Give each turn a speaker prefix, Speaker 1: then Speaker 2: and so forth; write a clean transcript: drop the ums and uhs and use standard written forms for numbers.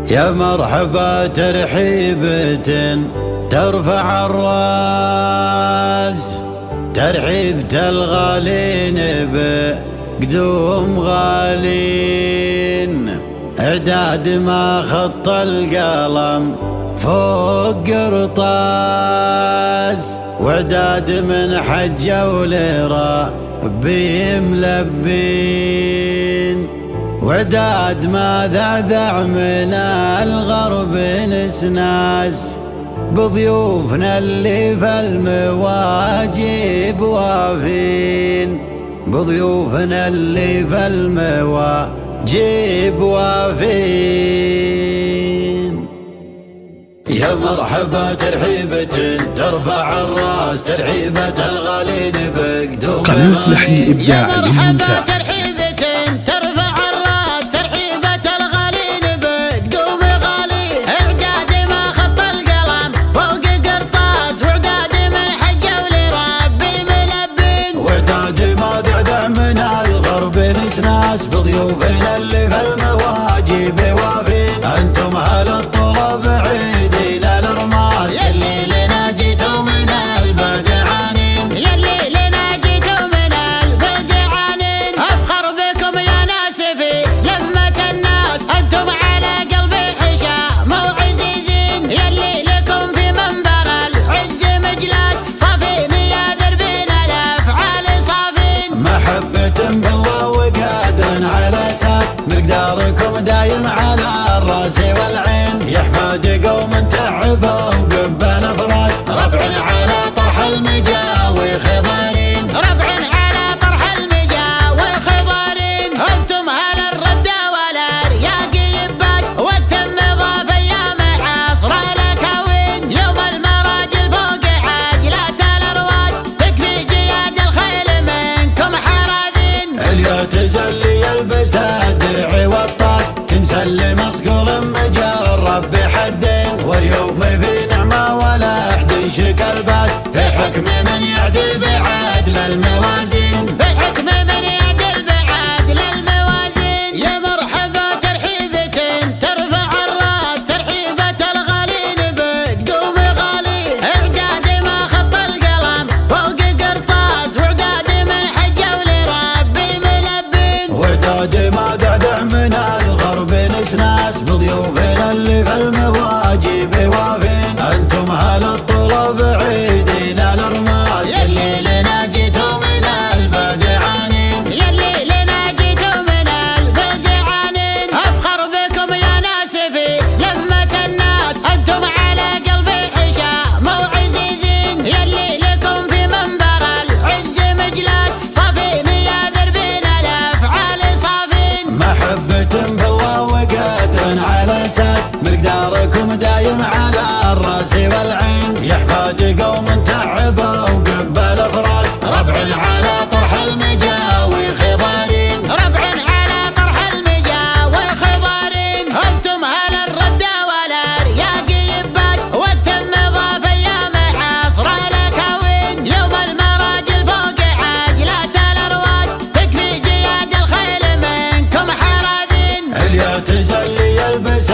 Speaker 1: يا مرحبا ترحيبة ترفع الراس، ترحيبة الغالين بقدوم غالين، اعداد ما خط القلم فوق قرطاس، واعداد من حجوا لربي ملبين، وعداد ما ذعذع من الغرب نسناس، بضيوفنا اللي في المواجب وافين، بضيوفنا اللي في المواجب وافين. يا مرحبا ترحيبة ترفع الراس، ترحيبة الغالين بقدوم
Speaker 2: قناة لحن إبداعي ممتاز.
Speaker 1: ناس بضيوفنا اللي في المواجب وافين، انتم اهل الطلب عيدين الارماس، يلي لنا جيتوا من البعد عنين،
Speaker 3: يلي لنا جيتوا من البعد عنين، افخر بكم يا ناس في لمة الناس، انتم على قلبي حشام وعزيزين، يلي لكم في منبر العز مجلس، صافين يا ذربين الافعال صافين،
Speaker 1: محبة بالله على اساس مقداركم دايم على الراس والعين، يحفاد قوم تعبوا وقبل فراس، ربع على طرح المجاوي خضارين،
Speaker 3: ربع على طرح المجاوي خضارين، انتم اهل الردة والارياق يباس، والتم ضاف ايام عصر الاكاوين، يوم المراجل فوق عاجلات الارواس، تكفي جياد الخيل منكم حراذين،
Speaker 1: اليعتزل يلبس الدرع والطاس، تمسل مصقول مجرب بحدين، واليوم في نعمة ولا احد يشك باس، في حكم من يعدل بعدل الموازين،
Speaker 3: في حكم من يعدل بعدل الموازين. يا مرحبا ترحيبة ترفع الراس، ترحيبة الغالين بقدوم غالين، اعداد ما خط القلم فوق قرطاس، واعداد من حجوا لربي ملبين،
Speaker 1: وعداد ما دعدع من الغرب نسناس، بضيوفنا اللي في المواجب وافين، انتم اهل الطلب عيدين الارماس، يلي لنا جيتوا من البعد عنين،
Speaker 3: يلي لنا جيتوا من البعد عنين، افخر بكم يا ناس في لمة الناس، انتم على قلبي حشام وعزيزين، يلي لكم في منبر العز مجلس، صافين يا ذربين الافعال صافين،
Speaker 1: محبة بالله وقدر على اساس مقداركم دايم على الراس والعين، يحفاد قوم تعبوا وقبل فراس، ربع على طرح المجاوي خضارين،
Speaker 3: ربع على طرح المجاوي خضارين، انتم اهل الردة والارياق يباس، والتم ضاف ايام عصر الاكاوين، يوم المراجل فوق عاجلات الارواس، تكفي جياد الخيل منكم حراذين،
Speaker 1: اليعتزل يلبس